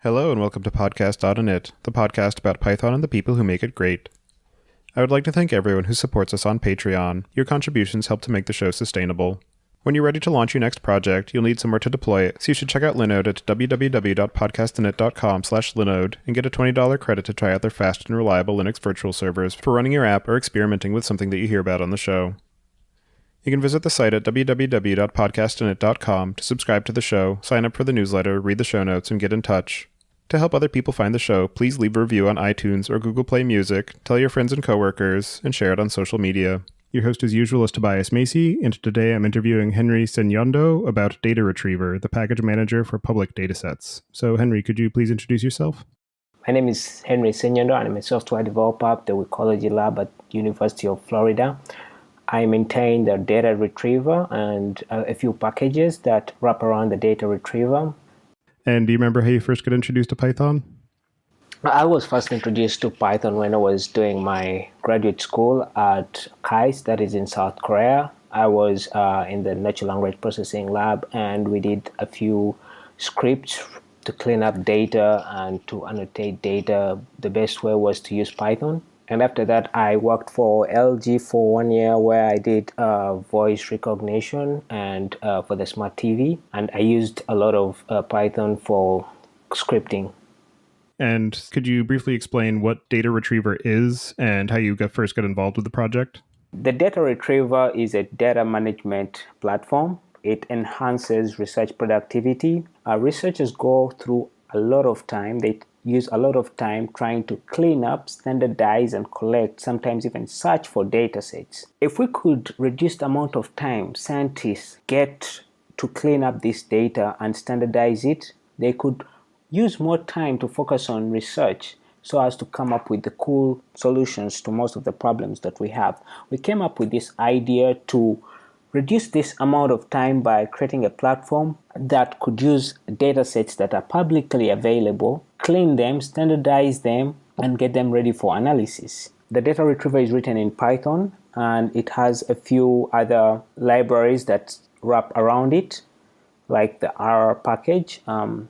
Hello and welcome to Podcast.init, the podcast about Python and the people who make it great. I would like to thank everyone who supports us on Patreon. Your contributions help to make the show sustainable. When you're ready to launch your next project, you'll need somewhere to deploy it, so you should check out Linode at www.podcastinit.com/Linode and get a $20 credit to try out their fast and reliable Linux virtual servers for running your app or experimenting with something that you hear about on the show. You can visit the site at www.podcastinit.com to subscribe to the show, sign up for the newsletter, read the show notes, and get in touch. To help other people find the show, please leave a review on iTunes or Google Play Music, tell your friends and coworkers, and share it on social media. Your host as usual is Tobias Macy, and today I'm interviewing Henry Senyondo about Data Retriever, the package manager for public datasets. So Henry, could you please introduce yourself? My name is Henry Senyondo, and I'm a software developer at the Ecology Lab at University of Florida. I maintain the data retriever and a few packages that wrap around the data retriever. And do you remember how you first got introduced to Python? I was first introduced to Python when I was doing my graduate school at KAIST, that is in South Korea. I was in the natural language processing lab, and we did a few scripts to clean up data and to annotate data. The best way was to use Python. And after that, I worked for LG for 1 year where I did voice recognition and for the smart TV. And I used a lot of Python for scripting. And could you briefly explain what Data Retriever is and how you first got involved with the project? The Data Retriever is a data management platform. It enhances research productivity. Researchers go through a lot of time. They use a lot of time trying to clean up, standardize, and collect, sometimes even search for data sets. If we could reduce the amount of time scientists get to clean up this data and standardize it, they could use more time to focus on research so as to come up with the cool solutions to most of the problems that we have. We came up with this idea to reduce this amount of time by creating a platform that could use data sets that are publicly available, clean them, standardize them, and get them ready for analysis. The data retriever is written in Python, and it has a few other libraries that wrap around it, like the R package, and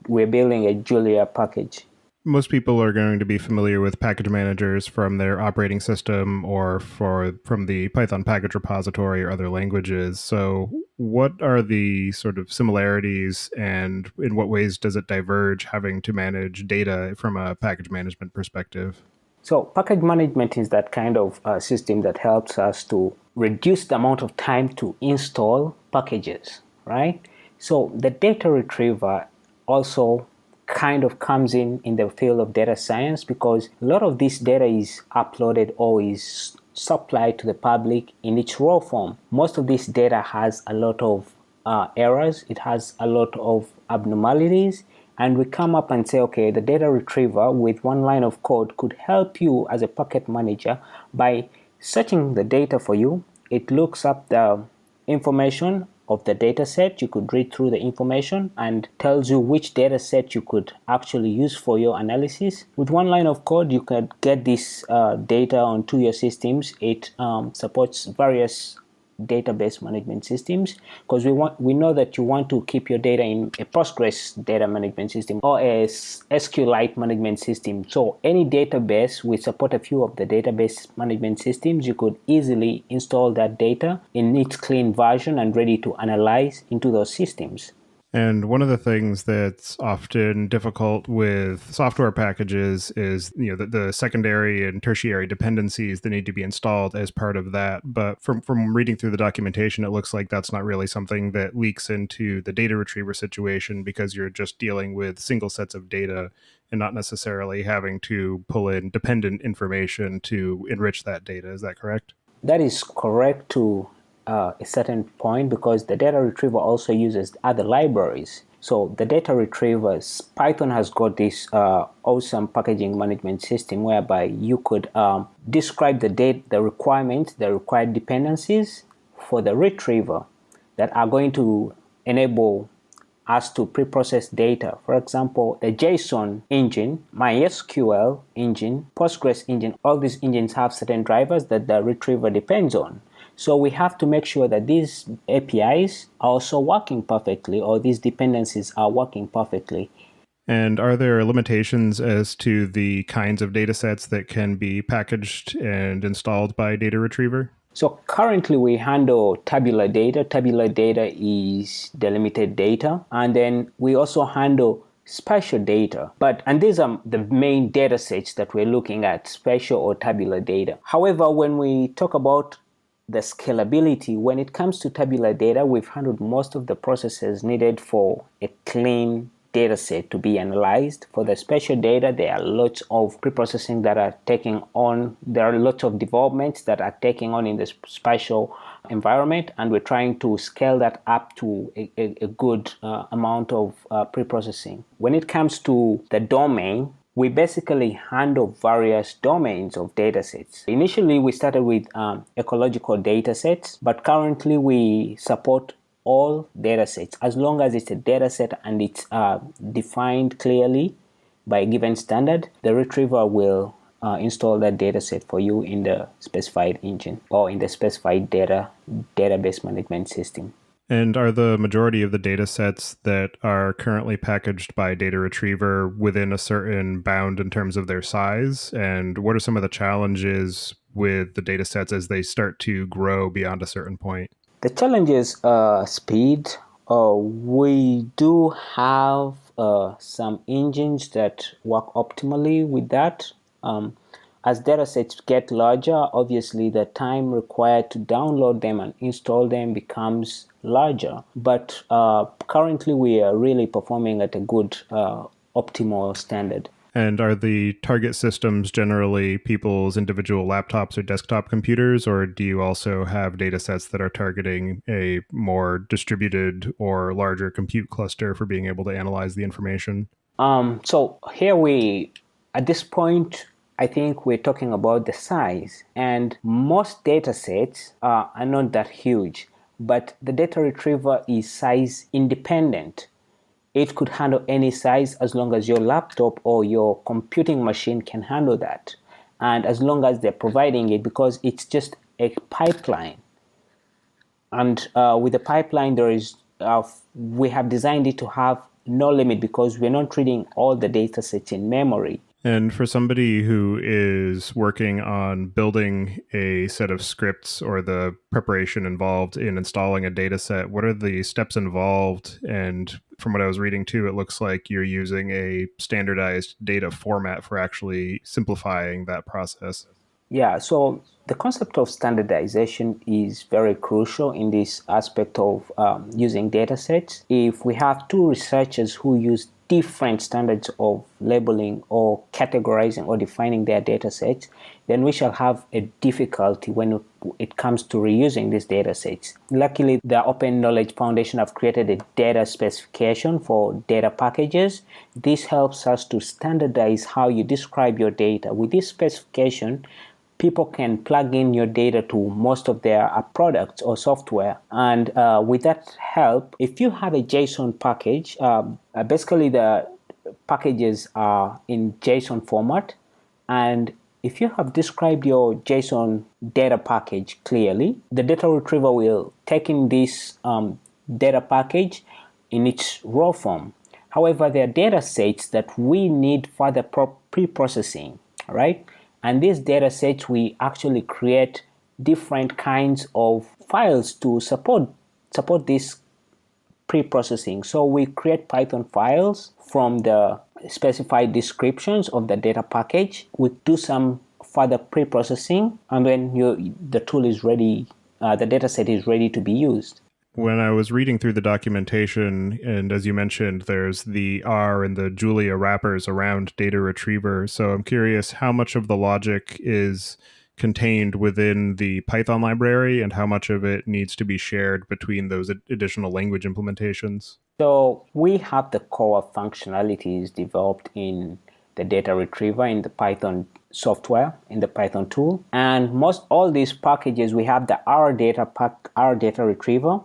we're building a Julia package. Most people are going to be familiar with package managers from their operating system or from the Python package repository or other languages. So what are the sort of similarities and in what ways does it diverge having to manage data from a package management perspective? So package management is that kind of system that helps us to reduce the amount of time to install packages, right? So the data retriever also kind of comes in the field of data science because a lot of this data is uploaded or is supplied to the public in its raw form. Most of this data has a lot of errors, it has a lot of abnormalities, and we come up and say, okay, the data retriever with one line of code could help you as a packet manager by searching the data for you. It looks up the information of the data set. You could read through the information and tells you which data set you could actually use for your analysis. With one line of code, you can get this data onto your systems. It supports various database management systems because we know that you want to keep your data in a Postgres data management system or a SQLite management system. So any database, we support a few of the database management systems. You could easily install that data in its clean version and ready to analyze into those systems. And one of the things that's often difficult with software packages is, the secondary and tertiary dependencies that need to be installed as part of that. But from reading through the documentation, it looks like that's not really something that leaks into the data retriever situation because you're just dealing with single sets of data and not necessarily having to pull in dependent information to enrich that data. Is that correct? That is correct to a certain point because the data retriever also uses other libraries. So the data retrievers, Python has got this awesome packaging management system whereby you could describe the requirements, the required dependencies for the retriever that are going to enable us to pre-process data. For example, the JSON engine, MySQL engine, Postgres engine, all these engines have certain drivers that the retriever depends on. So we have to make sure that these APIs are also working perfectly, or these dependencies are working perfectly. And are there limitations as to the kinds of data sets that can be packaged and installed by Data Retriever? So currently we handle tabular data. Tabular data is delimited data. And then we also handle spatial data. And these are the main data sets that we're looking at, spatial or tabular data. However, when we talk about the scalability, when it comes to tabular data, we've handled most of the processes needed for a clean data set to be analyzed. For the spatial data, there are lots of preprocessing that are taking on, there are lots of developments that are taking on in the spatial environment, and we're trying to scale that up to a good amount of preprocessing. When it comes to the domain, we basically handle various domains of datasets. Initially, we started with ecological datasets, but currently we support all datasets as long as it's a dataset and it's defined clearly by a given standard. The retriever will install that dataset for you in the specified engine or in the specified database management system. And are the majority of the data sets that are currently packaged by Data Retriever within a certain bound in terms of their size? And what are some of the challenges with the data sets as they start to grow beyond a certain point? The challenge is speed. We do have some engines that work optimally with that. As datasets get larger, obviously the time required to download them and install them becomes larger. But currently we are really performing at a good optimal standard. And are the target systems generally people's individual laptops or desktop computers, or do you also have data sets that are targeting a more distributed or larger compute cluster for being able to analyze the information? So here at this point, I think we're talking about the size, and most data sets are not that huge, but the data retriever is size independent. It could handle any size as long as your laptop or your computing machine can handle that. And as long as they're providing it, because it's just a pipeline. And with the pipeline, we have designed it to have no limit because we're not reading all the data sets in memory. And for somebody who is working on building a set of scripts or the preparation involved in installing a data set, what are the steps involved? And from what I was reading too, it looks like you're using a standardized data format for actually simplifying that process. Yeah, so the concept of standardization is very crucial in this aspect of using data sets. If we have two researchers who use different standards of labeling or categorizing or defining their data sets, then we shall have a difficulty when it comes to reusing these data sets. Luckily, the Open Knowledge Foundation have created a data specification for data packages. This helps us to standardize how you describe your data. With this specification, people can plug in your data to most of their products or software. And with that help, if you have a JSON package, basically the packages are in JSON format. And if you have described your JSON data package clearly, the data retriever will take in this data package in its raw form. However, there are data sets that we need further pre-processing, right? And these data sets, we actually create different kinds of files to support this pre-processing. So we create Python files from the specified descriptions of the data package. We do some further pre-processing, and then the tool is ready, the data set is ready to be used. When I was reading through the documentation, and as you mentioned, there's the R and the Julia wrappers around data retriever. So I'm curious how much of the logic is contained within the Python library and how much of it needs to be shared between those additional language implementations. So we have the core functionalities developed in the data retriever in the Python software, in the Python tool. And all these packages, we have the R data retriever,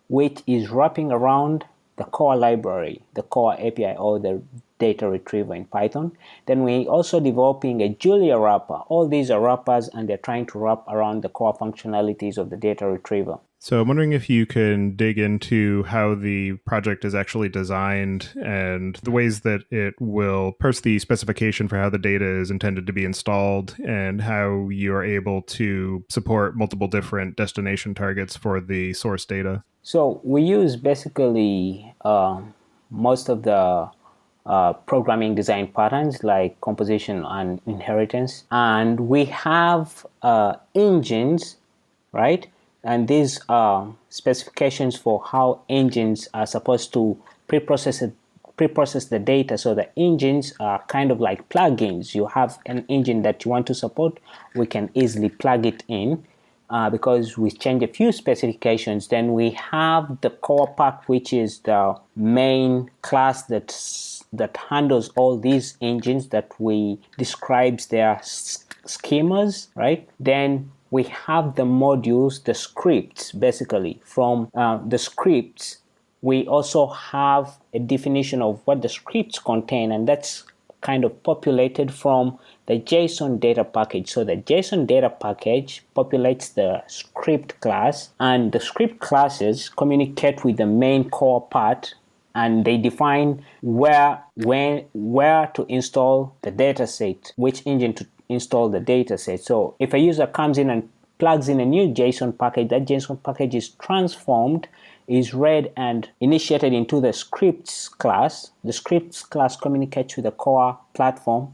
which is wrapping around the core library, the core API, or the data retriever in Python. Then we're also developing a Julia wrapper. All these are wrappers, and they're trying to wrap around the core functionalities of the data retriever. So I'm wondering if you can dig into how the project is actually designed and the ways that it will parse the specification for how the data is intended to be installed and how you are able to support multiple different destination targets for the source data. So we use basically most of the programming design patterns like composition and inheritance, and we have engines, right? And these are specifications for how engines are supposed to pre-process the data. So the engines are kind of like plugins. You have an engine that you want to support, we can easily plug it in. Because we change a few specifications, then we have the core part, which is the main class that handles all these engines that we describes their schemas, right? Then we have the modules, the scripts, basically. From the scripts, we also have a definition of what the scripts contain, and that's kind of populated from the JSON data package. So the JSON data package populates the script class, and the script classes communicate with the main core part, and they define where to install the data set, which engine to install the data set. So if a user comes in and plugs in a new JSON package, that JSON package is transformed, is read and initiated into the scripts class. The scripts class communicates with the core platform,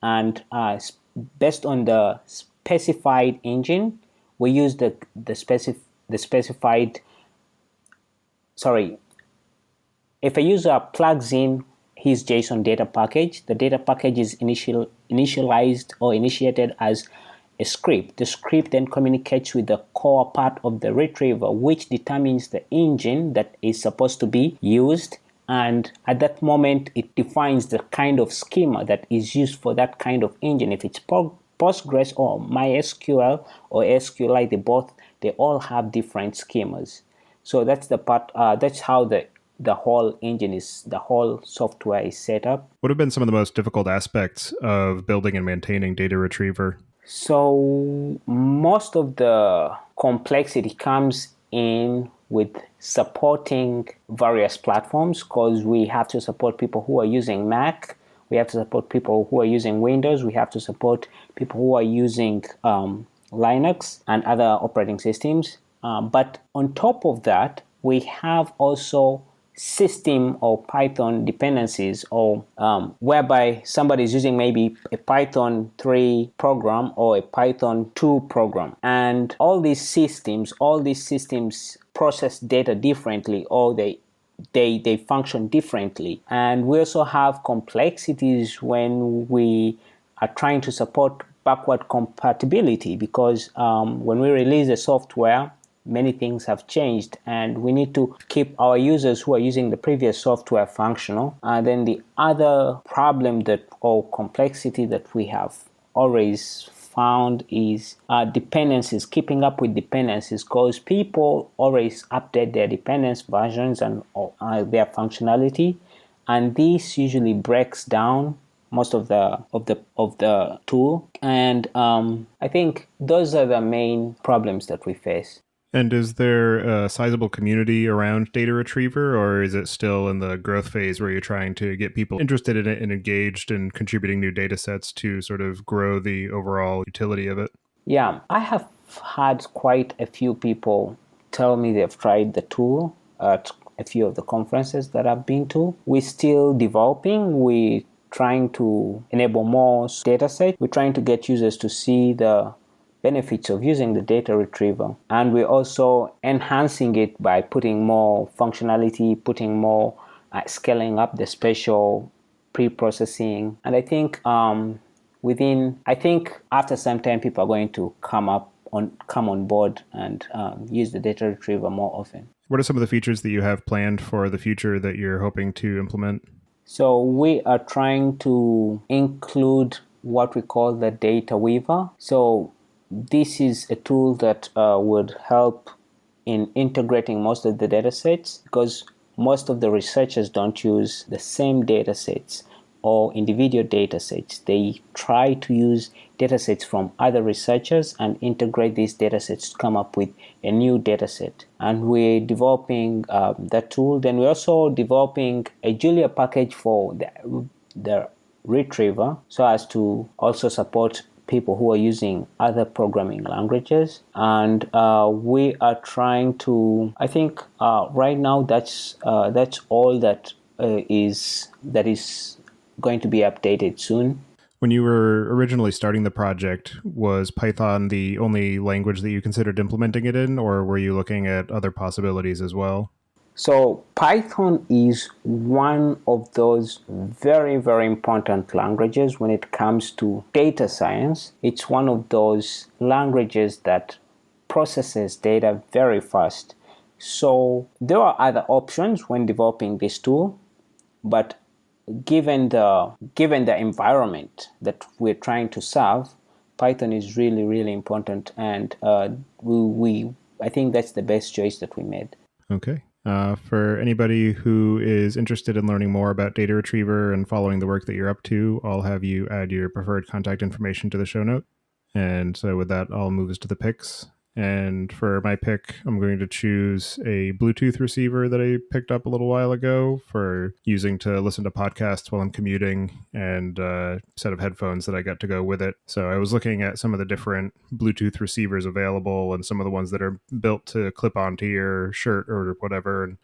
and based on the specified engine, we use the specified. Sorry, if a user plugs in his JSON data package, the data package is initialized or initiated as a script. The script then communicates with the core part of the retriever, which determines the engine that is supposed to be used. And at that moment, it defines the kind of schema that is used for that kind of engine. If it's Postgres or MySQL or SQLite, they all have different schemas. So that's the part. That's how the whole engine is, the whole software is set up. What have been some of the most difficult aspects of building and maintaining Data Retriever? So most of the complexity comes in with supporting various platforms, because we have to support people who are using Mac, we have to support people who are using Windows, we have to support people who are using Linux and other operating systems. But on top of that, we have also system or Python dependencies, or whereby somebody is using maybe a Python 3 program or a Python 2 program, and all these systems process data differently, or they function differently. And we also have complexities when we are trying to support backward compatibility, because when we release the software, many things have changed, and we need to keep our users who are using the previous software functional. And then the other problem or complexity that we have always found is dependencies, keeping up with dependencies, because people always update their dependency versions and their functionality, and this usually breaks down most of the tool. And I think those are the main problems that we face. And is there a sizable community around Data Retriever, or is it still in the growth phase where you're trying to get people interested in it and engaged in contributing new data sets to sort of grow the overall utility of it? Yeah, I have had quite a few people tell me they've tried the tool at a few of the conferences that I've been to. We're still developing. We're trying to enable more data sets. We're trying to get users to see the benefits of using the data retriever, and we're also enhancing it by putting more functionality, putting more scaling up the spatial pre-processing. And I think after some time, people are going to come on board and use the data retriever more often. What are some of the features that you have planned for the future that you're hoping to implement? So we are trying to include what we call the data weaver. So this is a tool that would help in integrating most of the data sets, because most of the researchers don't use the same data sets or individual data sets. They try to use data sets from other researchers and integrate these data sets to come up with a new data set. And we're developing that tool. Then we're also developing a Julia package for the retriever so as to also support people who are using other programming languages. And we are trying to, I think right now that's all that is going to be updated soon. When you were originally starting the project, was Python the only language that you considered implementing it in, or were you looking at other possibilities as well? So Python is one of those very, very important languages when it comes to data science. It's one of those languages that processes data very fast. So there are other options when developing this tool, but given the environment that we're trying to serve, Python is really, really important, and I think that's the best choice that we made. Okay. For anybody who is interested in learning more about data retriever and following the work that you're up to, I'll have you add your preferred contact information to the show note. And so with that, I'll move us to the picks. And for my pick, I'm going to choose a Bluetooth receiver that I picked up a little while ago for using to listen to podcasts while I'm commuting, and a set of headphones that I got to go with it. So I was looking at some of the different Bluetooth receivers available and some of the ones that are built to clip onto your shirt or whatever, and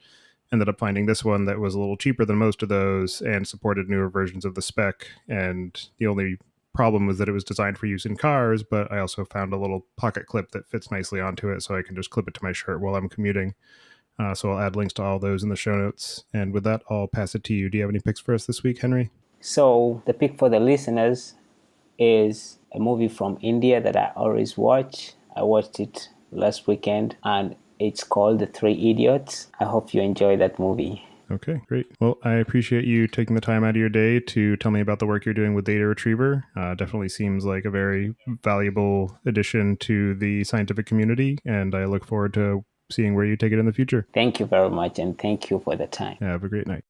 ended up finding this one that was a little cheaper than most of those and supported newer versions of the spec. And the only problem was that it was designed for use in cars, but I also found a little pocket clip that fits nicely onto it, so I can just clip it to my shirt while I'm commuting. So I'll add links to all those in the show notes. And with that, I'll pass it to you. Do you have any picks for us this week, Henry? So the pick for the listeners is a movie from India that I always watch. I watched it last weekend, and it's called The Three Idiots. I hope you enjoy that movie. Okay, great. Well, I appreciate you taking the time out of your day to tell me about the work you're doing with data retriever. Definitely seems like a very valuable addition to the scientific community, and I look forward to seeing where you take it in the future. Thank you very much, and thank you for the time. Have a great night.